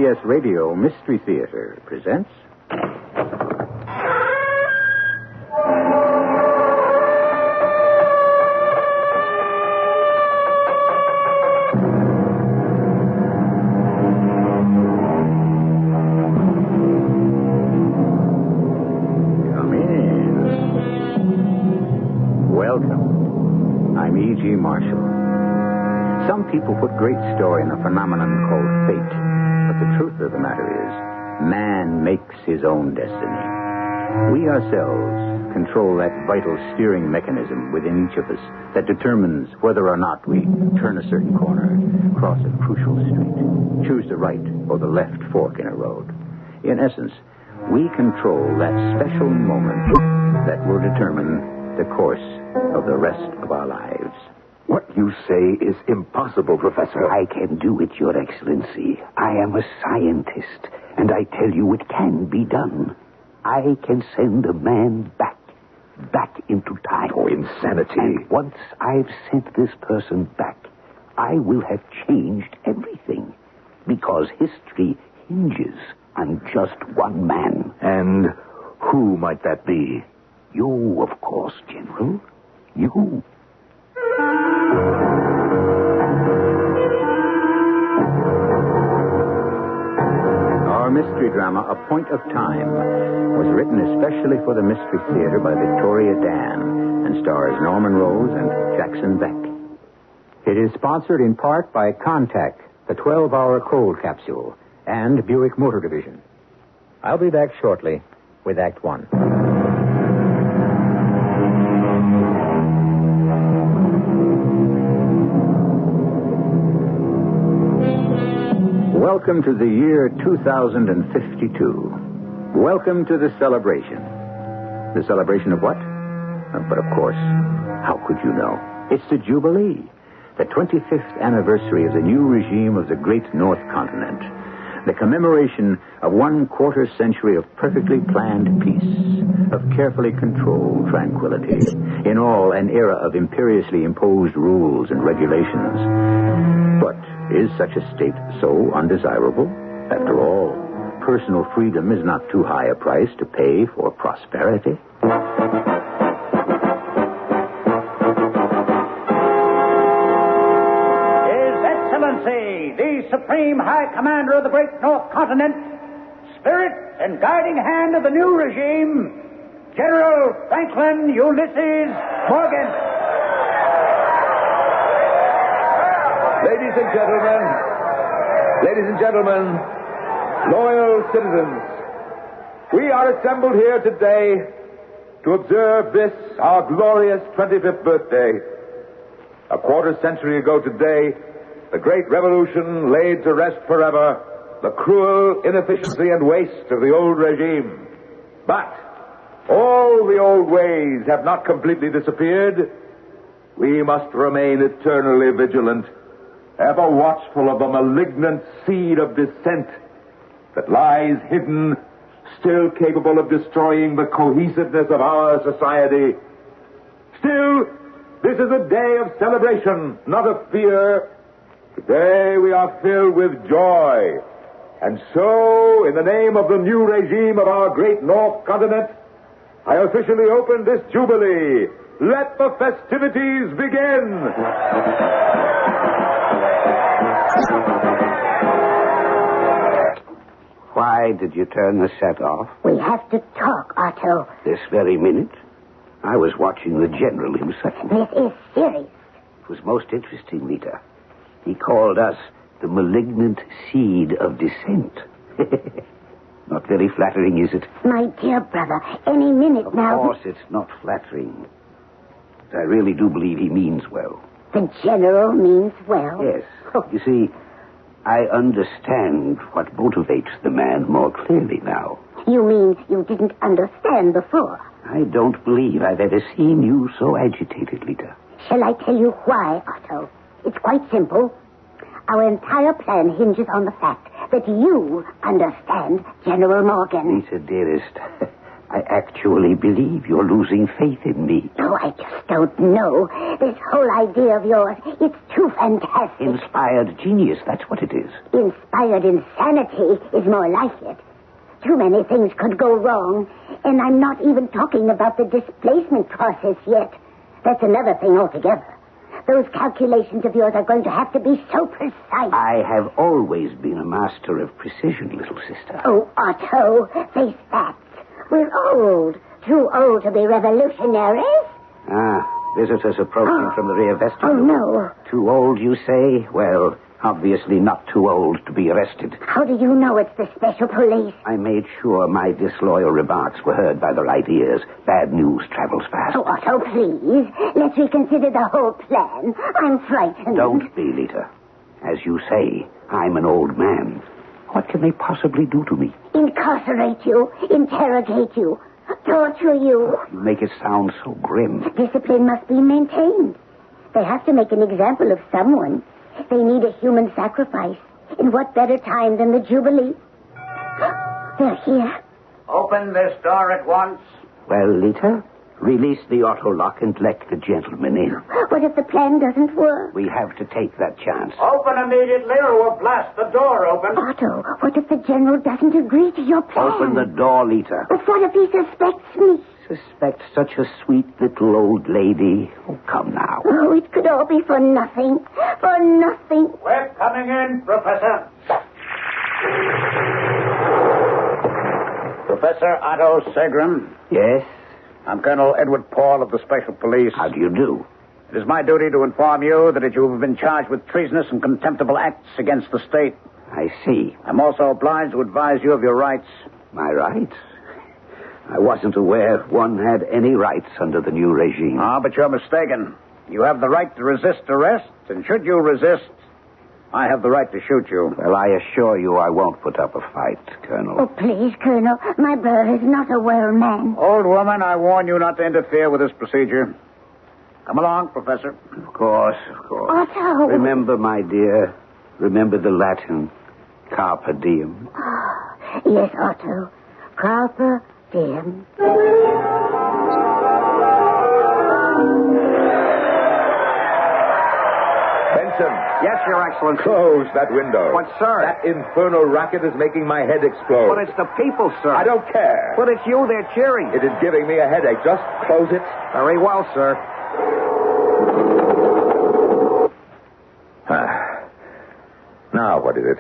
CBS Radio Mystery Theater presents... Come in. Welcome. I'm E.G. Marshall. Some people put great store in a phenomenon called fate. But the truth of the matter is, man makes his own destiny. We ourselves control that vital steering mechanism within each of us that determines whether or not we turn a certain corner, cross a crucial street, choose the right or the left fork in a road. In essence, we control that special moment that will determine the course of the rest of our lives. What you say is impossible, Professor. I can do it, Your Excellency. I am a scientist, and I tell you it can be done. I can send a man back into time. Oh, insanity. And once I've sent this person back, I will have changed everything, because history hinges on just one man. And who might that be? You, of course, General. You. Our mystery drama, A Point of Time, was written especially for the Mystery Theater by Victoria Dan and stars Norman Rose and Jackson Beck. It is sponsored in part by Contact, the 12-hour cold capsule, and Buick Motor Division. I'll be back shortly with Act One. Welcome to the year 2052. Welcome to the celebration. The celebration of what? But of course, how could you know? It's the Jubilee, the 25th anniversary of the new regime of the great North Continent, the commemoration of 1/4 century of perfectly planned peace, of carefully controlled tranquility, in all an era of imperiously imposed rules and regulations. But is such a state so undesirable? After all, personal freedom is not too high a price to pay for prosperity. His Excellency, the Supreme High Commander of the Great North Continent, spirit and guiding hand of the new regime, General Franklin Ulysses Morgan. Ladies and gentlemen, loyal citizens, we are assembled here today to observe this, our glorious 25th birthday. A 1/4 century ago today, the great revolution laid to rest forever the cruel inefficiency and waste of the old regime. But all the old ways have not completely disappeared. We must remain eternally vigilant, ever watchful of the malignant seed of dissent that lies hidden, still capable of destroying the cohesiveness of our society. Still, this is a day of celebration, not of fear. Today we are filled with joy. And so, in the name of the new regime of our great North Continent, I officially open this Jubilee. Let the festivities begin. Why did you turn the set off? We have to talk, Otto. This very minute? I was watching the General himself. This is serious. It was most interesting, Lita. He called us the malignant seed of dissent. Not very flattering, is it? My dear brother, any minute now... Of course it's not flattering. But I really do believe he means well. The General means well? Yes. You see, I understand what motivates the man more clearly now. You mean you didn't understand before? I don't believe I've ever seen you so agitated, Lita. Shall I tell you why, Otto? It's quite simple. Our entire plan hinges on the fact that you understand General Morgan. Lita, dearest, I actually believe you're losing faith in me. Oh, I just don't know. This whole idea of yours, it's too fantastic. Inspired genius, that's what it is. Inspired insanity is more like it. Too many things could go wrong, and I'm not even talking about the displacement process yet. That's another thing altogether. Those calculations of yours are going to have to be so precise. I have always been a master of precision, little sister. Oh, Otto, face facts. We're old. Too old to be revolutionaries. Visitors approaching from the rear vestibule. Oh, no. Too old, you say? Well, obviously not too old to be arrested. How do you know it's the special police? I made sure my disloyal remarks were heard by the right ears. Bad news travels fast. Oh, Otto, please. Let's reconsider the whole plan. I'm frightened. Don't be, Lita. As you say, I'm an old man. What can they possibly do to me? Incarcerate you, interrogate you, torture you. You make it sound so grim. Discipline must be maintained. They have to make an example of someone. They need a human sacrifice. And what better time than the Jubilee? They're here. Open this door at once. Well, Lita, release the auto lock and let the gentleman in. What if the plan doesn't work? We have to take that chance. Open immediately or we'll blast the door open. Otto, what if the general doesn't agree to your plan? Open the door, Lita. But what if he suspects me? Suspect such a sweet little old lady. Oh, come now. Oh, it could all be for nothing. For nothing. We're coming in, Professor. Professor Otto Segram. Yes? I'm Colonel Edward Paul of the Special Police. How do you do? It is my duty to inform you that you have been charged with treasonous and contemptible acts against the state. I see. I'm also obliged to advise you of your rights. My rights? I wasn't aware one had any rights under the new regime. But you're mistaken. You have the right to resist arrest, and should you resist, I have the right to shoot you. Well, I assure you I won't put up a fight, Colonel. Oh, please, Colonel. My brother is not a well man. Old woman, I warn you not to interfere with this procedure. Come along, Professor. Of course. Otto. Remember, my dear, remember the Latin, carpe diem. Yes, Otto. Carpe diem. Benson. Yes, Your Excellency. Close that window. What, sir? That infernal racket is making my head explode. But it's the people, sir. I don't care. But it's you they're cheering. It is giving me a headache. Just close it. Very well, sir. Now, what is it?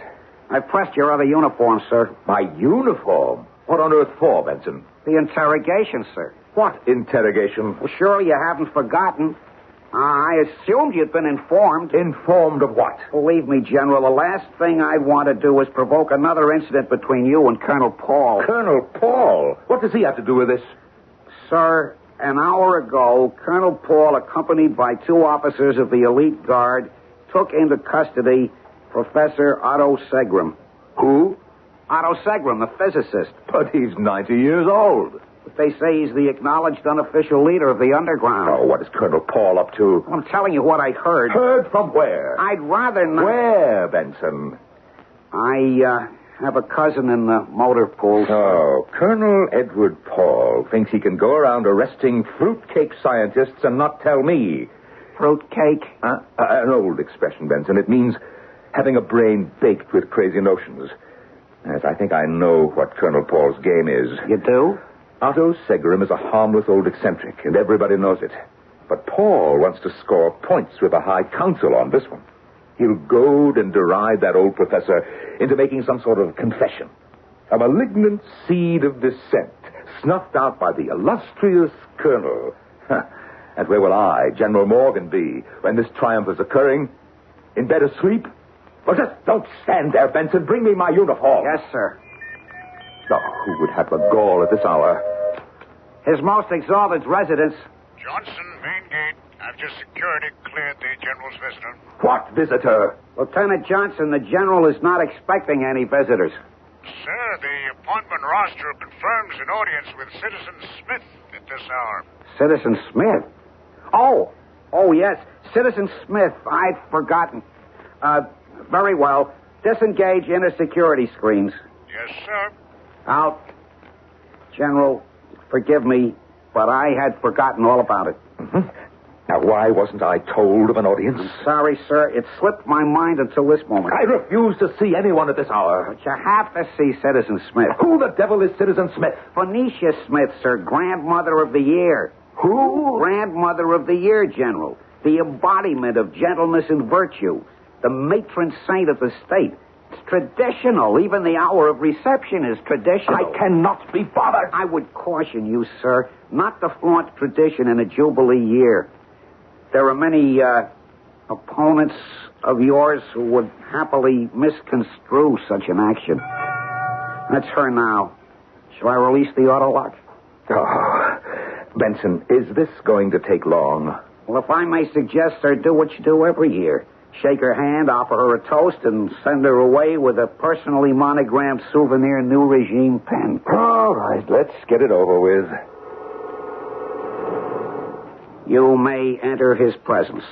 I pressed your other uniform, sir. My uniform? What on earth for, Benson? The interrogation, sir. What interrogation? Well, sure you haven't forgotten. I assumed you'd been informed. Informed of what? Believe me, General, the last thing I'd want to do is provoke another incident between you and Colonel Paul. Colonel Paul? What does he have to do with this? Sir, an hour ago, Colonel Paul, accompanied by 2 officers of the elite guard, took into custody Professor Otto Segram. Who? Otto Segram, the physicist. But he's 90 years old. But they say he's the acknowledged unofficial leader of the underground. Oh, what is Colonel Paul up to? I'm telling you what I heard. Heard from where? I'd rather not... Where, Benson? I have a cousin in the motor pool. Oh, Colonel Edward Paul thinks he can go around arresting fruitcake scientists and not tell me. Fruitcake? An old expression, Benson. It means having a brain baked with crazy notions. Yes, I think I know what Colonel Paul's game is. You do? Otto Segram is a harmless old eccentric, and everybody knows it. But Paul wants to score points with the High Council on this one. He'll goad and deride that old professor into making some sort of confession. A malignant seed of dissent, snuffed out by the illustrious colonel. And where will I, General Morgan, be when this triumph is occurring? In bed asleep? Well, just don't stand there, Benson. Bring me my uniform. Yes, sir. Oh, who would have the gall at this hour? His Most Exalted Residence. Johnson, main gate. I've just security cleared the general's visitor. What visitor? Lieutenant Johnson, the general is not expecting any visitors. Sir, the appointment roster confirms an audience with Citizen Smith at this hour. Citizen Smith? Oh, yes. Citizen Smith. I'd forgotten. Very well. Disengage inner security screens. Yes, sir. Out. General, Forgive me, but I had forgotten all about it. Mm-hmm. Now, why wasn't I told of an audience? I'm sorry, sir. It slipped my mind until this moment. I refuse to see anyone at this hour. But you have to see Citizen Smith. Who the devil is Citizen Smith? Phoenicia Smith, sir, Grandmother of the Year. Who? Grandmother of the Year, General. The embodiment of gentleness and virtue. The matron saint of the state. It's traditional. Even the hour of reception is traditional. I cannot be bothered. I would caution you, sir, not to flaunt tradition in a Jubilee year. There are many opponents of yours who would happily misconstrue such an action. That's her now. Shall I release the auto lock? Oh, Benson, is this going to take long? Well, if I may suggest, sir, do what you do every year. Shake her hand, offer her a toast, and send her away with a personally monogrammed souvenir New Regime pen. All right, let's get it over with. You may enter his presence.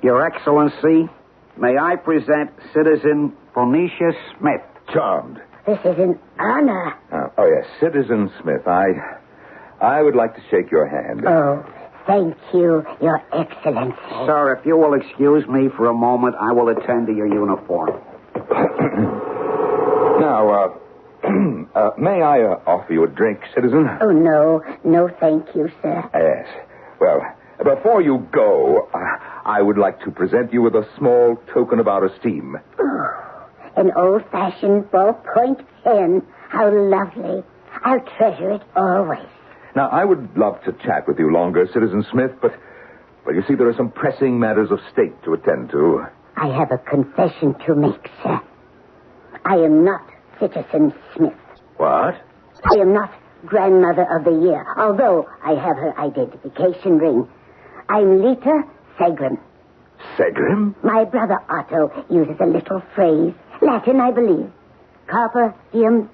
Your Excellency, may I present Citizen Phoenicia Smith. Charmed. This is an honor. Oh, yes, Citizen Smith, I would like to shake your hand. Oh, thank you, Your Excellency. Sir, if you will excuse me for a moment, I will attend to your uniform. Now, may I offer you a drink, citizen? Oh, no. No, thank you, sir. Yes. Well, before you go, I would like to present you with a small token of our esteem. Oh, an old-fashioned ballpoint pen. How lovely. I'll treasure it always. Now, I would love to chat with you longer, Citizen Smith, but you see, there are some pressing matters of state to attend to. I have a confession to make, sir. I am not Citizen Smith. What? I am not Grandmother of the Year, although I have her identification ring. I'm Lita Segrim. Segrim? My brother Otto uses a little phrase, Latin, I believe. Carpe diem.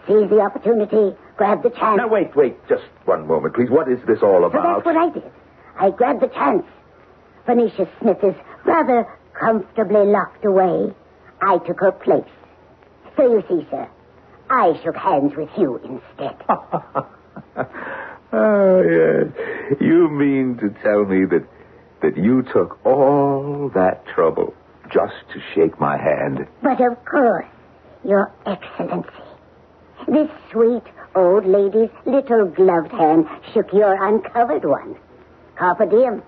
Seize the opportunity, grab the chance. Now, wait, just one moment, please. What is this all So about? that's what I did. I grabbed the chance. Phoenicia Smith is rather comfortably locked away. I took her place. So you see, sir, I shook hands with you instead. Oh, yes. You mean to tell me that you took all that trouble just to shake my hand? But of course, Your Excellency. This sweet old lady's little gloved hand shook your uncovered one. Carpe diem.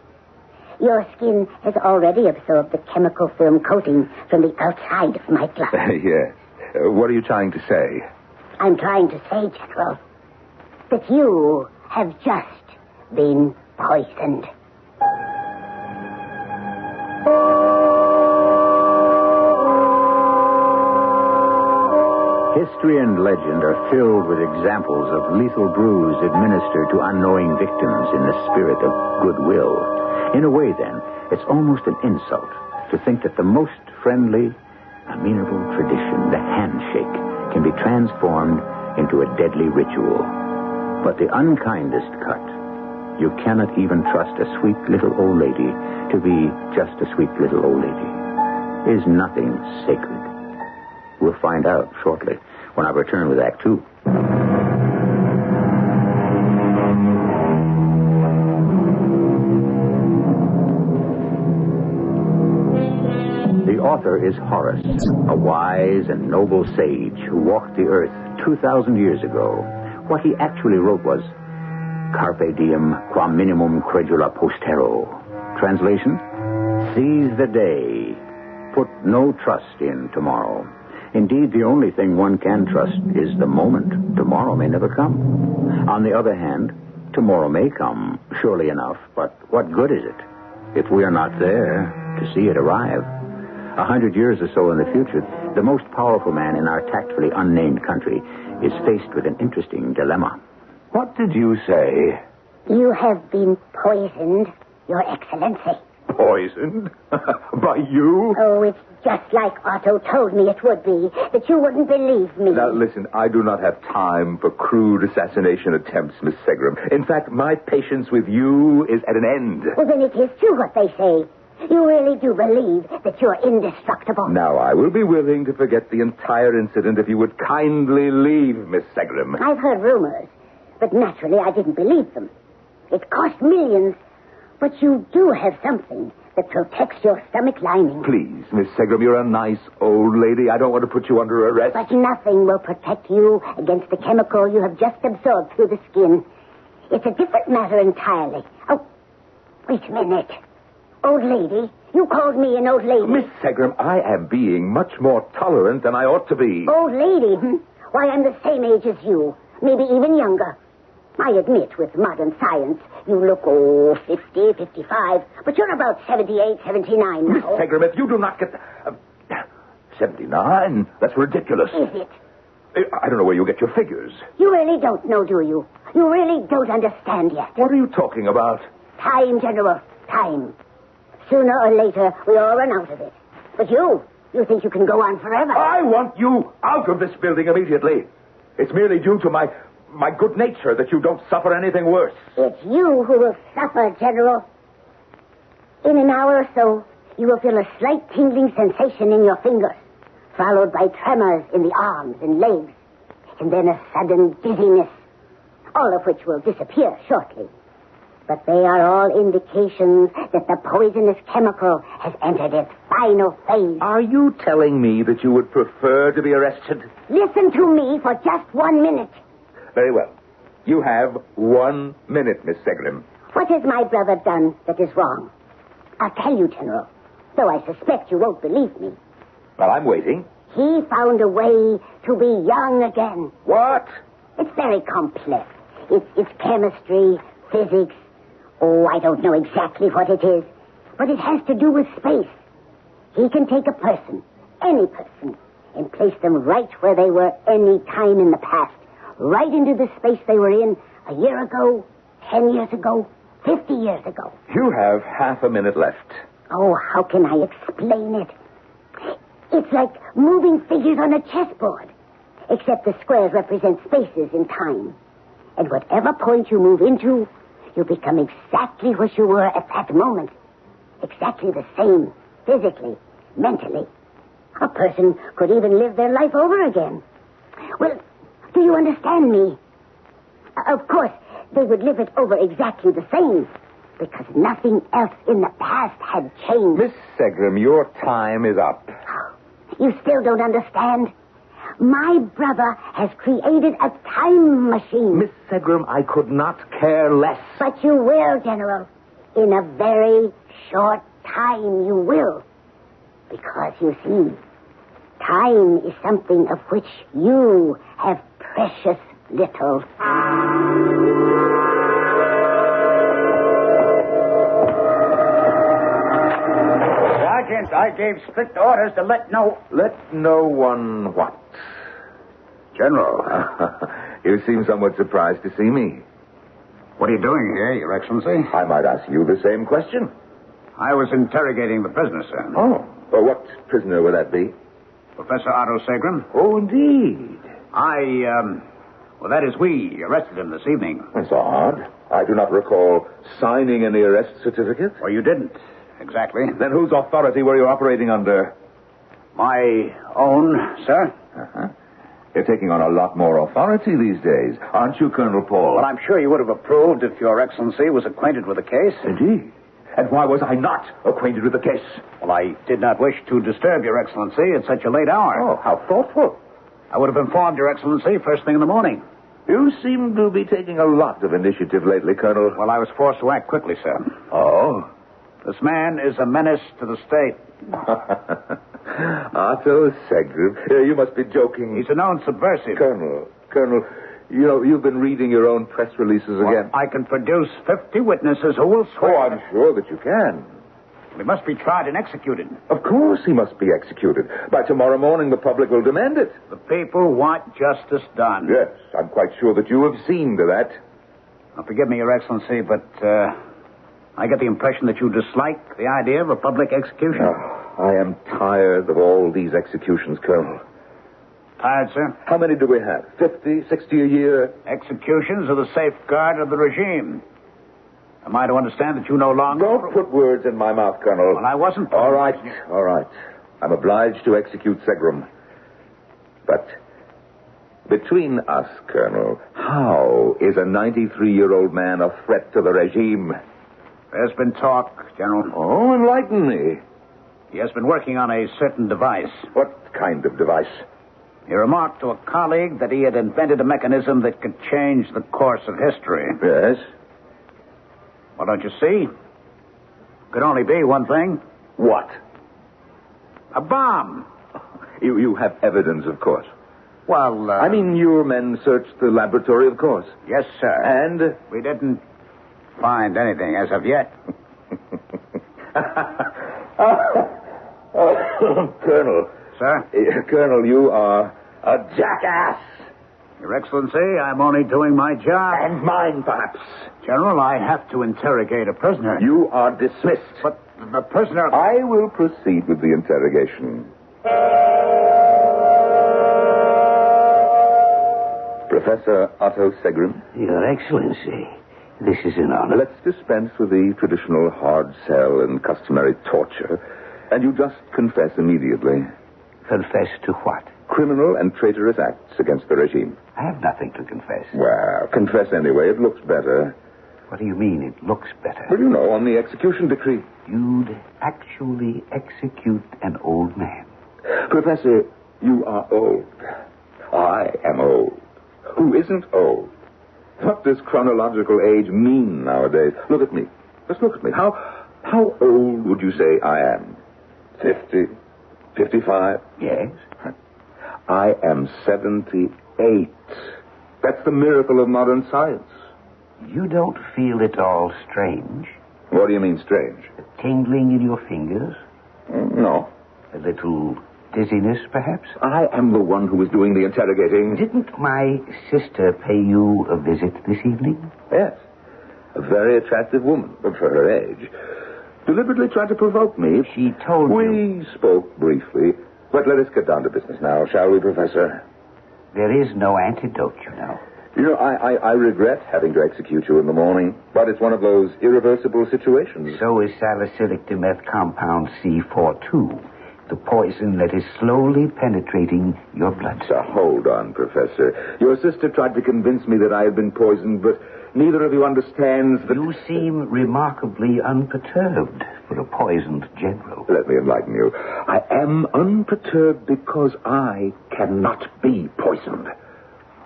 Your skin has already absorbed the chemical film coating from the outside of my glove. Yes. What are you trying to say? I'm trying to say, General, that you have just been poisoned. History and legend are filled with examples of lethal brews administered to unknowing victims in the spirit of goodwill. In a way, then, it's almost an insult to think that the most friendly, amenable tradition, the handshake, can be transformed into a deadly ritual. But the unkindest cut, you cannot even trust a sweet little old lady to be just a sweet little old lady, is nothing sacred. We'll find out shortly when I return with Act 2. The author is Horace, a wise and noble sage who walked the earth 2,000 years ago. What he actually wrote was, Carpe diem quam minimum credula postero. Translation, seize the day. Put no trust in tomorrow. Indeed, the only thing one can trust is the moment. Tomorrow may never come. On the other hand, tomorrow may come, surely enough, but what good is it if we are not there to see it arrive? 100 years or so in the future, the most powerful man in our tactfully unnamed country is faced with an interesting dilemma. What did you say? You have been poisoned, Your Excellency. Poisoned? By you? Oh, it's just like Otto told me it would be, that you wouldn't believe me. Now, listen, I do not have time for crude assassination attempts, Miss Segram. In fact, my patience with you is at an end. Well, then it is true what they say. You really do believe that you're indestructible? Now, I will be willing to forget the entire incident if you would kindly leave, Miss Segram. I've heard rumors, but naturally I didn't believe them. It cost millions, but you do have something that protects your stomach lining. Please, Miss Segram, you're a nice old lady. I don't want to put you under arrest. But nothing will protect you against the chemical you have just absorbed through the skin. It's a different matter entirely. Oh, wait a minute. Old lady? You called me an old lady. Miss Segram, I am being much more tolerant than I ought to be. Old lady? Why, I'm the same age as you. Maybe even younger. I admit, with modern science, you look, 50, 55. But you're about 78, 79 now. Miss Segram, if you do not get... 79? That's ridiculous. Is it? I don't know where you get your figures. You really don't know, do you? You really don't understand yet. What are you talking about? Time, General. Time. Sooner or later, we all run out of it. But you think you can go on forever. I want you out of this building immediately. It's merely due to my good nature that you don't suffer anything worse. It's you who will suffer, General. In an hour or so, you will feel a slight tingling sensation in your fingers, followed by tremors in the arms and legs, and then a sudden dizziness, all of which will disappear shortly. But they are all indications that the poisonous chemical has entered its final phase. Are you telling me that you would prefer to be arrested? Listen to me for just 1 minute. Very well. You have 1 minute, Miss Segram. What has my brother done that is wrong? I'll tell you, General, though I suspect you won't believe me. Well, I'm waiting. He found a way to be young again. What? It's very complex. It's chemistry, physics. Oh, I don't know exactly what it is, but it has to do with space. He can take a person, any person, and place them right where they were any time in the past, right into the space they were in a year ago, 10 years ago, 50 years ago. You have half a minute left. Oh, how can I explain it? It's like moving figures on a chessboard, except the squares represent spaces in time. And whatever point you move into, you become exactly where you were at that moment. Exactly the same, physically, mentally. A person could even live their life over again. Well, do you understand me? Of course, they would live it over exactly the same, because nothing else in the past had changed. Miss Segram, your time is up. You still don't understand? My brother has created a time machine. Miss Segram, I could not care less. But you will, General. In a very short time, you will. Because, you see, time is something of which you have precious little. Sergeant, I gave strict orders to let no one what? General. You seem somewhat surprised to see me. What are you doing here, Your Excellency? I might ask you the same question. I was interrogating the prisoner, sir. Oh, well, what prisoner would that be? Professor Otto Segram. Oh, indeed. We arrested him this evening. That's odd. I do not recall signing any arrest certificate. Well, you didn't. Exactly. Then whose authority were you operating under? My own, sir. Uh-huh. You're taking on a lot more authority these days, aren't you, Colonel Paul? Well, I'm sure you would have approved if Your Excellency was acquainted with the case. Indeed. And why was I not acquainted with the case? Well, I did not wish to disturb Your Excellency at such a late hour. Oh, how thoughtful. I would have informed Your Excellency first thing in the morning. You seem to be taking a lot of initiative lately, Colonel. Well, I was forced to act quickly, sir. Oh? This man is a menace to the state. Otto Segram. You must be joking. He's a known subversive. Colonel, you've been reading your own press releases again. I can produce 50 witnesses who will swear. Oh, I'm sure that you can. He must be tried and executed. Of course he must be executed. By tomorrow morning, the public will demand it. The people want justice done. Yes, I'm quite sure that you have seen to that. Now, forgive me, Your Excellency, but I get the impression that you dislike the idea of a public execution. I am tired of all these executions, Colonel. Tired, sir? How many do we have? 50, 60 a year? Executions are the safeguard of the regime. Am I to understand that you no longer... Don't put words in my mouth, Colonel. Well, I wasn't... All right. I'm obliged to execute Segram. But between us, Colonel, how is a 93-year-old man a threat to the regime? There's been talk, General. Oh, enlighten me. He has been working on a certain device. What kind of device? He remarked to a colleague that he had invented a mechanism that could change the course of history. Yes? Well, don't you see? Could only be one thing. What? A bomb. You have evidence, of course. Well, I mean, your men searched the laboratory, of course. Yes, sir. And? We didn't find anything as of yet. Colonel. Sir? Colonel, you are a jackass. Your Excellency, I'm only doing my job. And mine, perhaps. General, I have to interrogate a prisoner. You are dismissed. But the prisoner... I will proceed with the interrogation. Professor Otto Segram. Your Excellency, this is an honor. Let's dispense with the traditional hard sell and customary torture, and you just confess immediately. Confess to what? Criminal and traitorous acts against the regime. I have nothing to confess. Well, confess anyway. It looks better. What do you mean, it looks better? Well, you know, on the execution decree. You'd actually execute an old man. Professor, you are old. I am old. Who isn't old? What does chronological age mean nowadays? Look at me. Just look at me. How old would you say I am? 50? 55? Yes. I am 78. That's the miracle of modern science. You don't feel at all strange? What do you mean, strange? A tingling in your fingers? No. A little dizziness, perhaps? I am the one who is doing the interrogating. Didn't my sister pay you a visit this evening? Yes. A very attractive woman, but for her age. Deliberately tried to provoke me. She told you... We spoke briefly, but let us get down to business now, shall we, Professor? There is no antidote, you know. You know, I regret having to execute you in the morning, but it's one of those irreversible situations. So is salicylic dimeth compound C42, the poison that is slowly penetrating your blood. So hold on, Professor. Your sister tried to convince me that I had been poisoned, but neither of you understands that... You seem remarkably unperturbed for a poisoned general. Let me enlighten you. I am unperturbed because I cannot be poisoned.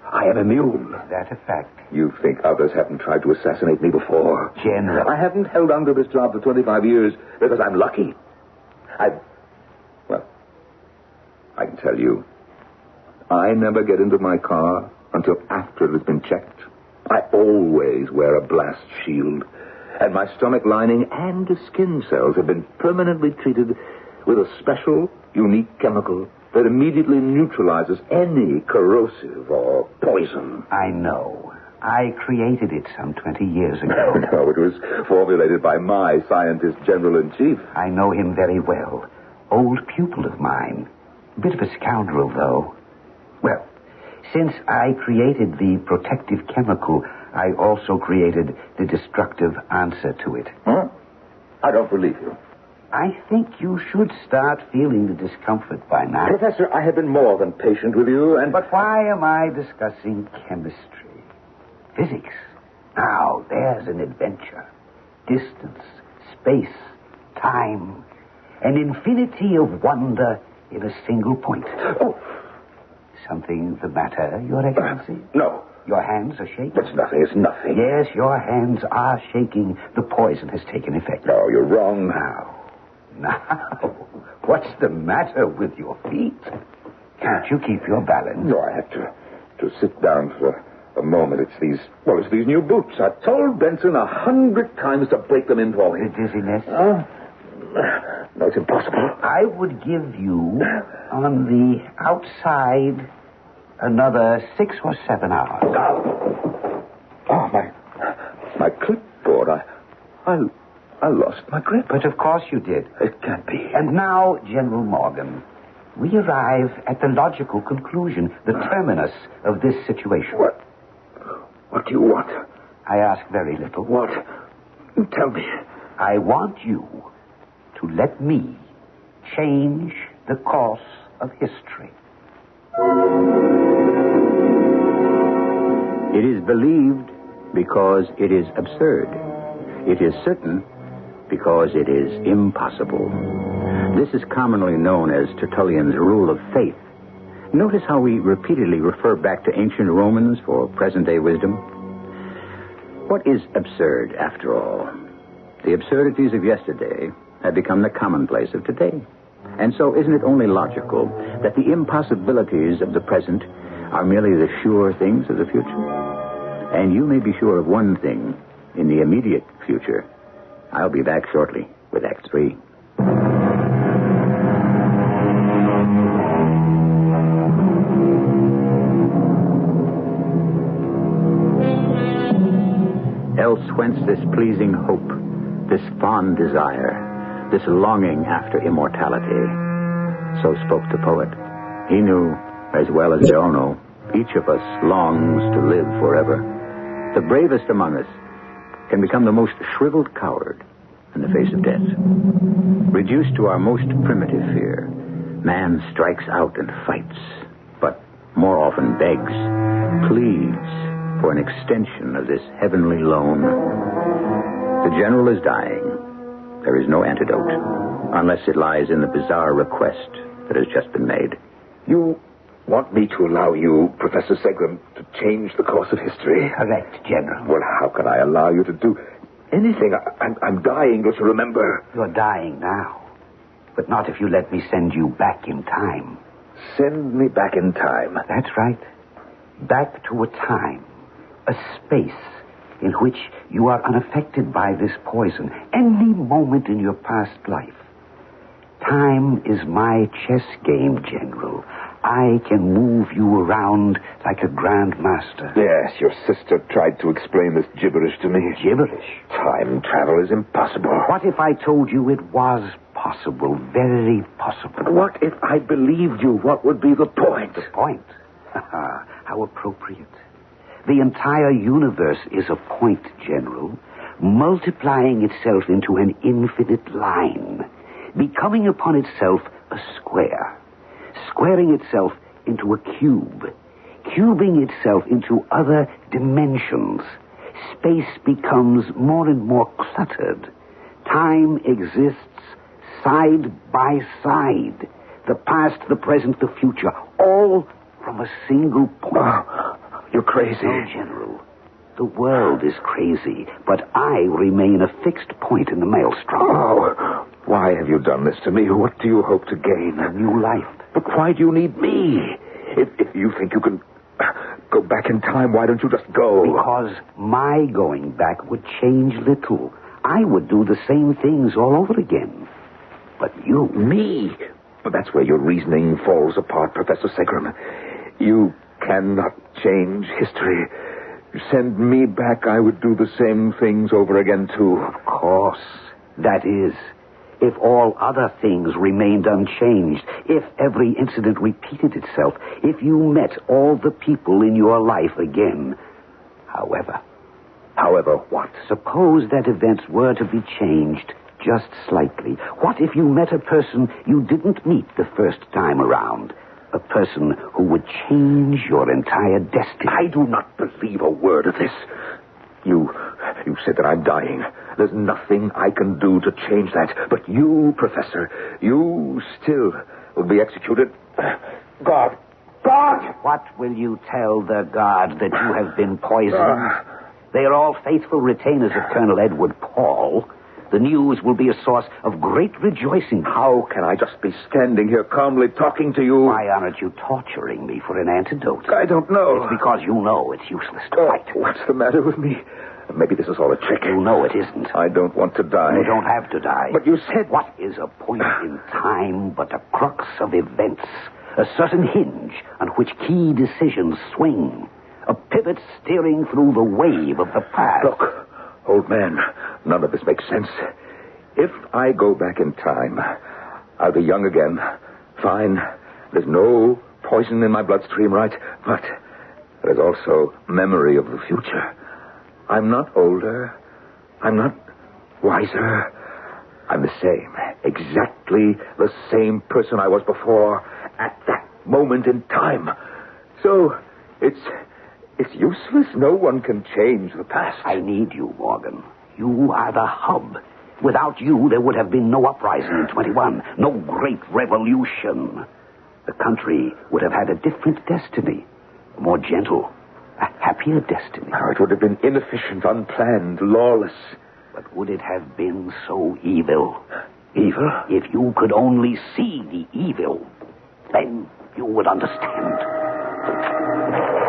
I am immune. Is that a fact? You think others haven't tried to assassinate me before? General. I haven't held on to this job for 25 years because I'm lucky. Well, I can tell you, I never get into my car until after it has been checked. I always wear a blast shield, and my stomach lining and skin cells have been permanently treated with a special, unique chemical that immediately neutralizes any corrosive or poison. I know. I created it some 20 years ago. No, it was formulated by my scientist general-in-chief. I know him very well. Old pupil of mine. Bit of a scoundrel, though. Well, since I created the protective chemical, I also created the destructive answer to it. Huh? I don't believe you. I think you should start feeling the discomfort by now. Professor, I have been more than patient with you, and... But why am I discussing chemistry? Physics. Now, there's an adventure. Distance, space, time, an infinity of wonder in a single point. Oh! Something the matter, Your Excellency? No. Your hands are shaking? It's nothing, it's nothing. Yes, your hands are shaking. The poison has taken effect. No, you're wrong. Now, what's the matter with your feet? Can't you keep your balance? No, I have to sit down for a moment. It's these new boots. I told Benson 100 times to break them in for me. The dizziness? No, it's impossible. I would give you, on the outside, another 6 or 7 hours. Oh, my clipboard. I lost my grip. But of course you did. It can't be. And now, General Morgan, we arrive at the logical conclusion, the terminus of this situation. What do you want? I ask very little. What? Tell me. I want you to let me change the course of history. It is believed because it is absurd. It is certain because it is impossible. This is commonly known as Tertullian's rule of faith. Notice how we repeatedly refer back to ancient Romans for present-day wisdom. What is absurd, after all? The absurdities of yesterday have become the commonplace of today. And so isn't it only logical that the impossibilities of the present are merely the sure things of the future? And you may be sure of one thing in the immediate future. I'll be back shortly with Act 3. Else whence this pleasing hope, this fond desire, this longing after immortality? So spoke the poet. He knew, as well as they all know, each of us longs to live forever. The bravest among us can become the most shriveled coward in the face of death. Reduced to our most primitive fear, man strikes out and fights, but more often begs, pleads for an extension of this heavenly loan. The general is dying. There is no antidote, unless it lies in the bizarre request that has just been made. You want me to allow you, Professor Segram, to change the course of history? Correct, General. Well, how can I allow you to do anything? I'm dying, don't you remember? You're dying now, but not if you let me send you back in time. Send me back in time? That's right. Back to a time, a space in which you are unaffected by this poison any moment in your past life. Time is my chess game, General. I can move you around like a grand master. Yes, your sister tried to explain this gibberish to me. Gibberish? Time travel is impossible. What if I told you it was possible, very possible? What if I believed you? What would be the point? The point? How appropriate. The entire universe is a point, General, multiplying itself into an infinite line, becoming upon itself a square, squaring itself into a cube, cubing itself into other dimensions. Space becomes more and more cluttered. Time exists side by side. The past, the present, the future, all from a single point. Oh, you're crazy. No, General. The world is crazy, but I remain a fixed point in the maelstrom. Oh, why have you done this to me? What do you hope to gain? A new life. But why do you need me? If you think you can go back in time, why don't you just go? Because my going back would change little. I would do the same things all over again. But you... Me? But that's where your reasoning falls apart, Professor Segram. You cannot change history. Send me back, I would do the same things over again, too. Of course. That is, if all other things remained unchanged, if every incident repeated itself, if you met all the people in your life again. However what? Suppose that events were to be changed just slightly. What if you met a person you didn't meet the first time around? A person who would change your entire destiny. I do not believe a word of this. You said that I'm dying. There's nothing I can do to change that. But you, Professor, you still will be executed. God! What will you tell the God that you have been poisoned? They are all faithful retainers of Colonel Edward Paul. The news will be a source of great rejoicing. How can I just be standing here calmly talking to you? Why aren't you torturing me for an antidote? I don't know. It's because you know it's useless to fight. What's the matter with me? Maybe this is all a trick. You know it isn't. I don't want to die. You don't have to die. But you said... What is a point in time but a crux of events? A certain hinge on which key decisions swing. A pivot steering through the wave of the past. Look, old man, none of this makes sense. If I go back in time, I'll be young again. Fine. There's no poison in my bloodstream, right? But there's also memory of the future. I'm not older. I'm not Why, sir, I'm the same. Exactly the same person I was before at that moment in time. So, it's useless. No one can change the past. I need you, Morgan. You are the hub. Without you, there would have been no uprising in 21, no great revolution. The country would have had a different destiny, a more gentle, a happier destiny. Oh, it would have been inefficient, unplanned, lawless. But would it have been so evil? Evil? If you could only see the evil, then you would understand.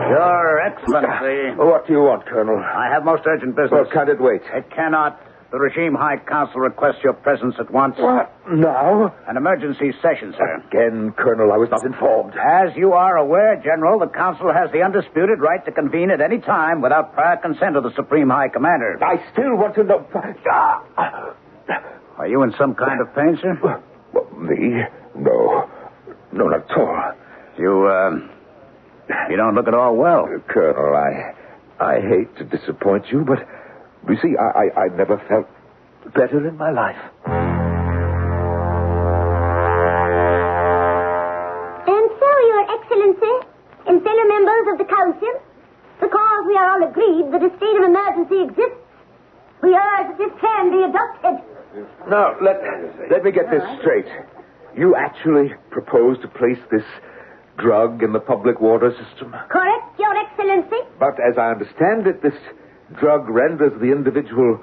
Your Excellency. What do you want, Colonel? I have most urgent business. Well, can't it wait? It cannot. The Regime High Council requests your presence at once. What? Now? An emergency session, sir. Again, Colonel, I was not informed. As you are aware, General, the Council has the undisputed right to convene at any time without prior consent of the Supreme High Commander. I still want to know... Are you in some kind of pain, sir? Me? No. No, not at all. You don't look at all well. Colonel, I hate to disappoint you, but you see, I never felt better in my life. And so, Your Excellency, and fellow members of the Council, because we are all agreed that a state of emergency exists, we urge that this plan be adopted. Now, let me get this straight. You actually propose to place this drug in the public water system? Correct, Your Excellency. But as I understand it, this drug renders the individual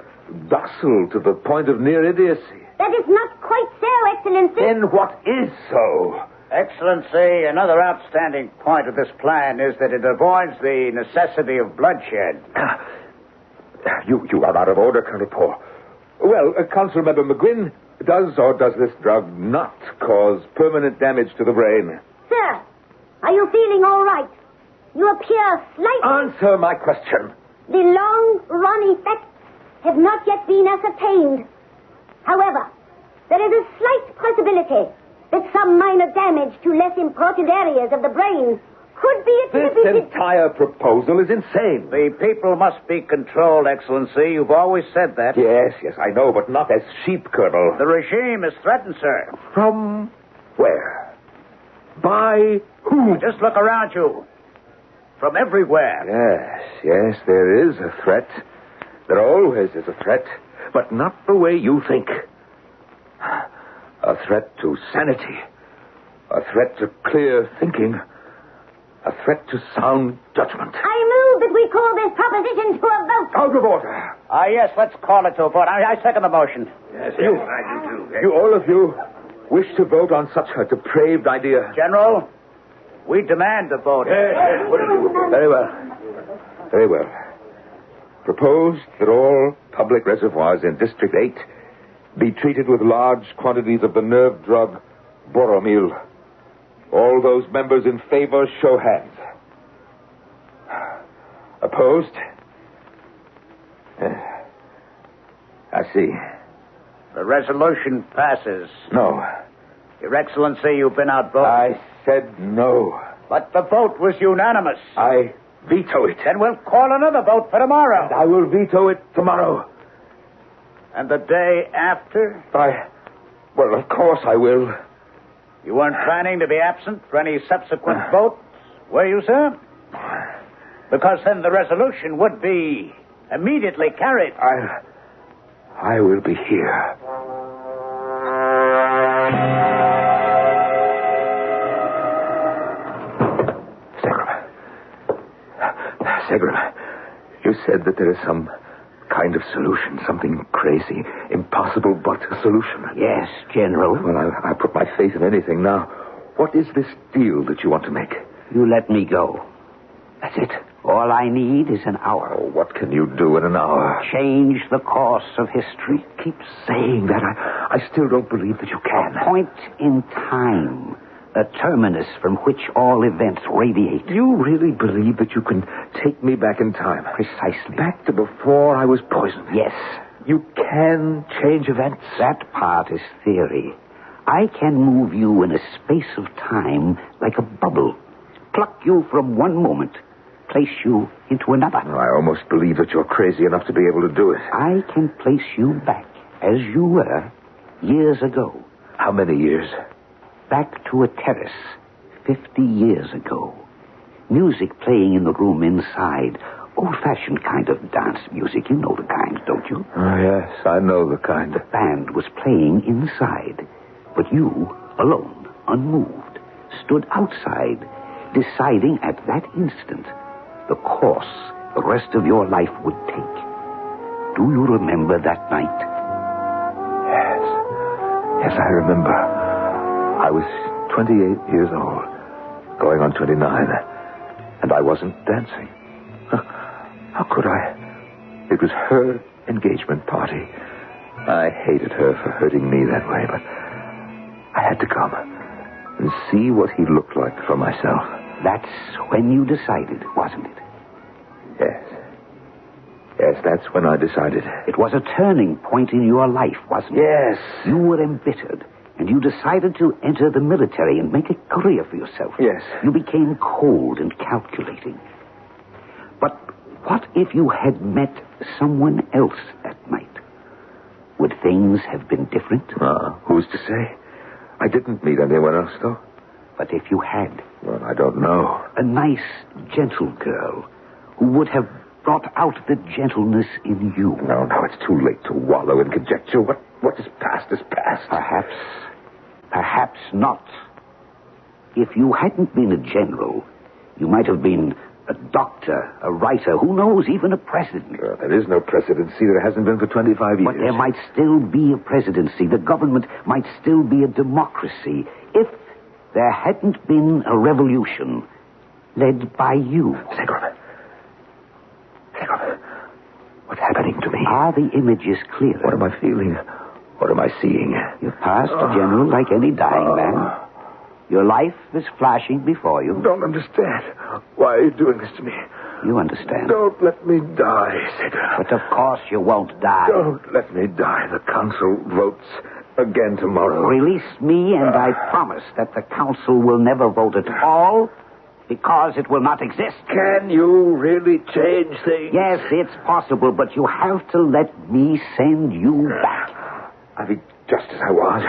docile to the point of near idiocy. That is not quite so, Excellency. Then what is so? Excellency, another outstanding point of this plan is that it avoids the necessity of bloodshed. You are out of order, Colonel Poe. Well, Councilmember McGuinn, does or does this drug not cause permanent damage to the brain? Sir, are you feeling all right? You appear slightly... Answer my question. The long-run effects have not yet been ascertained. However, there is a slight possibility that some minor damage to less important areas of the brain could be attributed... This entire proposal is insane. The people must be controlled, Excellency. You've always said that. Yes, I know, but not as sheep, Colonel. The regime is threatened, sir. From where? By who? Just look around you. From everywhere. Yes, there is a threat. There always is a threat, but not the way you think. A threat to sanity. A threat to clear thinking. A threat to sound judgment. I move that we call this proposition to a vote. Out of order. Yes, let's call it to a vote. I second the motion. Yes, I do too. You, all of you, wish to vote on such a depraved idea. General, we demand a vote. Very well. Proposed that all public reservoirs in District 8 be treated with large quantities of the nerve drug Boromil. All those members in favor, show hands. Opposed? I see. The resolution passes. No. Your Excellency, you've been outvoted. I said no. But the vote was unanimous. I veto it. Then we'll call another vote for tomorrow. I will veto it tomorrow. And the day after? Well, of course I will. You weren't planning to be absent for any subsequent votes, were you, sir? Because then the resolution would be immediately carried. I will be here. Segram, you said that there is some kind of solution, something crazy, impossible but a solution. Yes, General. Well, I put my faith in anything now. What is this deal that you want to make? You let me go. That's it. All I need is an hour. Oh, what can you do in an hour? Change the course of history. Keep saying that. I still don't believe that you can. A point in time. A terminus from which all events radiate. You really believe that you can take me back in time? Precisely. Back to before I was poisoned? Yes. You can change events? That part is theory. I can move you in a space of time like a bubble. Pluck you from one moment. Place you into another. I almost believe that you're crazy enough to be able to do it. I can place you back as you were years ago. How many years? Back to a terrace 50 years ago. Music playing in the room inside. Old-fashioned kind of dance music. You know the kind, don't you? Oh, yes, I know the kind. The band was playing inside, but you, alone, unmoved, stood outside, deciding at that instant the course the rest of your life would take. Do you remember that night? Yes. Yes, I remember. I was 28 years old, going on 29, and I wasn't dancing. How could I? It was her engagement party. I hated her for hurting me that way, but I had to come and see what he looked like for myself. That's when you decided, wasn't it? Yes. Yes, that's when I decided. It was a turning point in your life, wasn't it? Yes. You were embittered, and you decided to enter the military and make a career for yourself. Yes. You became cold and calculating. But what if you had met someone else that night? Would things have been different? Who's to say? I didn't meet anyone else, though. But if you had? Well, I don't know. A nice, gentle girl who would have brought out the gentleness in you. No, it's too late to wallow in conjecture. What is past is past. Perhaps not. If you hadn't been a general, you might have been a doctor, a writer, who knows, even a president. There is no presidency. There hasn't been for 25 years. But there might still be a presidency. The government might still be a democracy if there hadn't been a revolution led by you. Segram, what's happening to me? Are the images clearer? What am I feeling? What am I seeing? You're past, General, like any dying man. Your life is flashing before you. Don't understand. Why are you doing this to me? You understand. Don't let me die, Segram. But of course you won't die. Don't let me die. The council votes again tomorrow. Release me, and I promise that the council will never vote at all because it will not exist. Can you really change things? Yes, it's possible, but you have to let me send you back. I'll be just as I was.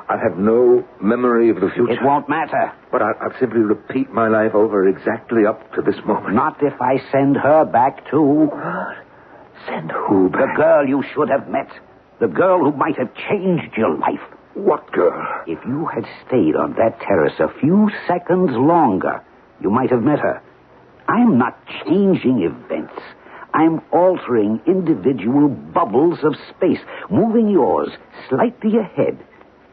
I have no memory of the future. It won't matter. But I'll simply repeat my life over exactly up to this moment. Not if I send her back, too. What? Send who back? The girl you should have met. The girl who might have changed your life. What girl? If you had stayed on that terrace a few seconds longer, you might have met her. I'm not changing events. I'm altering individual bubbles of space, moving yours slightly ahead,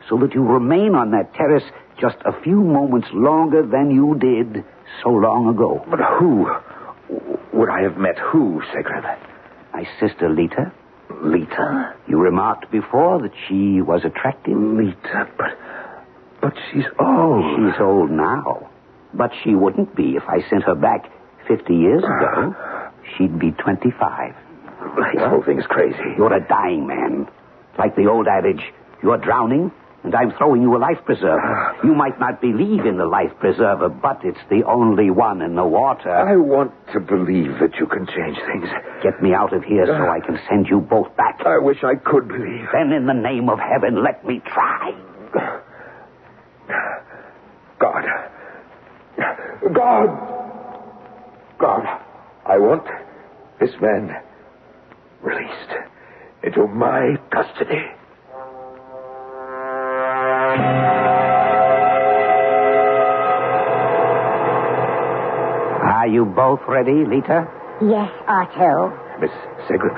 so that you remain on that terrace just a few moments longer than you did so long ago. But who would I have met? Who, Segram? My sister, Lita. Lita? You remarked before that she was attractive. Lita, but she's old. She's old now. But she wouldn't be if I sent her back 50 years ago. She'd be 25. This whole thing's crazy. You're a dying man. Like the old adage, you're drowning, and I'm throwing you a life preserver. You might not believe in the life preserver, but it's the only one in the water. I want to believe that you can change things. Get me out of here so I can send you both back. I wish I could believe. Then in the name of heaven, let me try. God, I want this man released into my custody. Are you both ready, Lita? Yes, Otto. Miss Segram,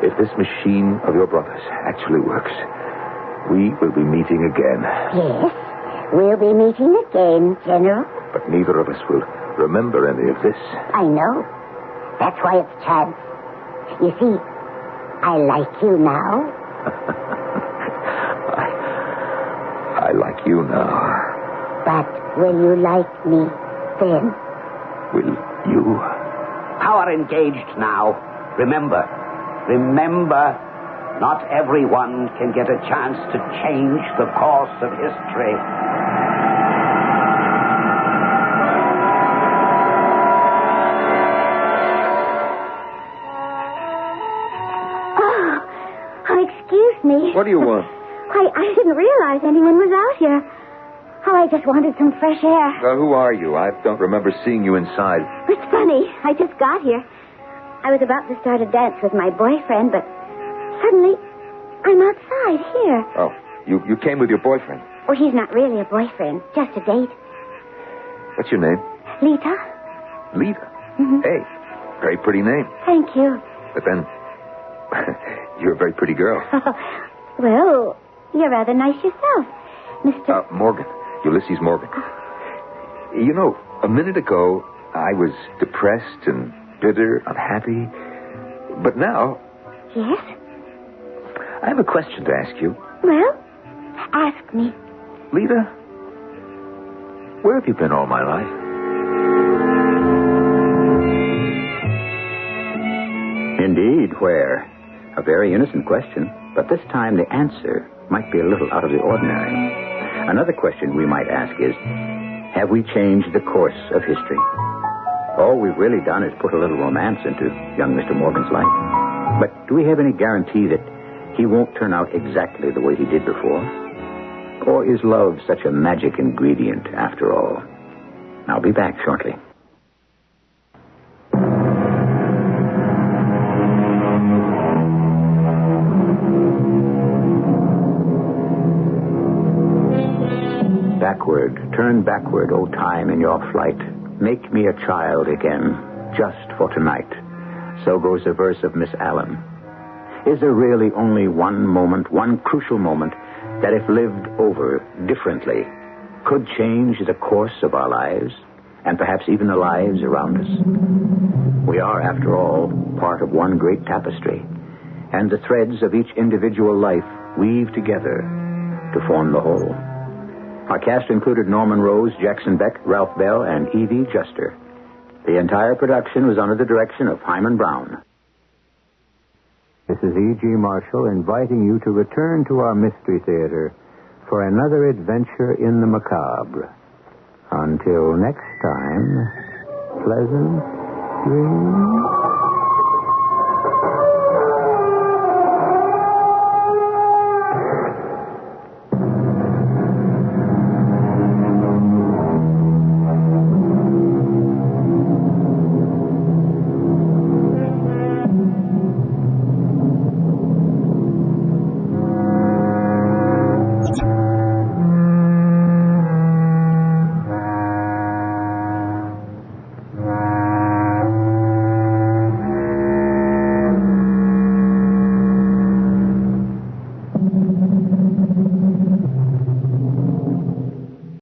if this machine of your brother's actually works, we will be meeting again. Yes, we'll be meeting again, General. But neither of us will remember any of this. I know. That's why it's chance. You see, I like you now. I like you now. But will you like me then? Will you? Power engaged now. Remember, not everyone can get a chance to change the course of history. Excuse me. What do you want? Why, I didn't realize anyone was out here. Oh, I just wanted some fresh air. Who are you? I don't remember seeing you inside. It's funny. I just got here. I was about to start a dance with my boyfriend, but suddenly I'm outside here. Oh, you came with your boyfriend? Oh, he's not really a boyfriend, just a date. What's your name? Lita. Lita? Mm-hmm. Hey, very pretty name. Thank you. But then, you're a very pretty girl. Well, you're rather nice yourself, Mr. Morgan. Ulysses Morgan. You know, a minute ago, I was depressed and bitter, unhappy. But now... Yes? I have a question to ask you. Well, ask me. Lita, where have you been all my life? Indeed, where? A very innocent question, but this time the answer might be a little out of the ordinary. Another question we might ask is, have we changed the course of history? All we've really done is put a little romance into young Mr. Morgan's life. But do we have any guarantee that he won't turn out exactly the way he did before? Or is love such a magic ingredient after all? I'll be back shortly. Turn backward, O time, in your flight. Make me a child again, just for tonight. So goes a verse of Miss Allen. Is there really only one moment, one crucial moment, that if lived over differently, could change the course of our lives, and perhaps even the lives around us? We are, after all, part of one great tapestry, and the threads of each individual life weave together to form the whole. Our cast included Norman Rose, Jackson Beck, Ralph Bell, and Evie Juster. The entire production was under the direction of Hyman Brown. This is E.G. Marshall inviting you to return to our Mystery Theater for another adventure in the macabre. Until next time, pleasant dreams.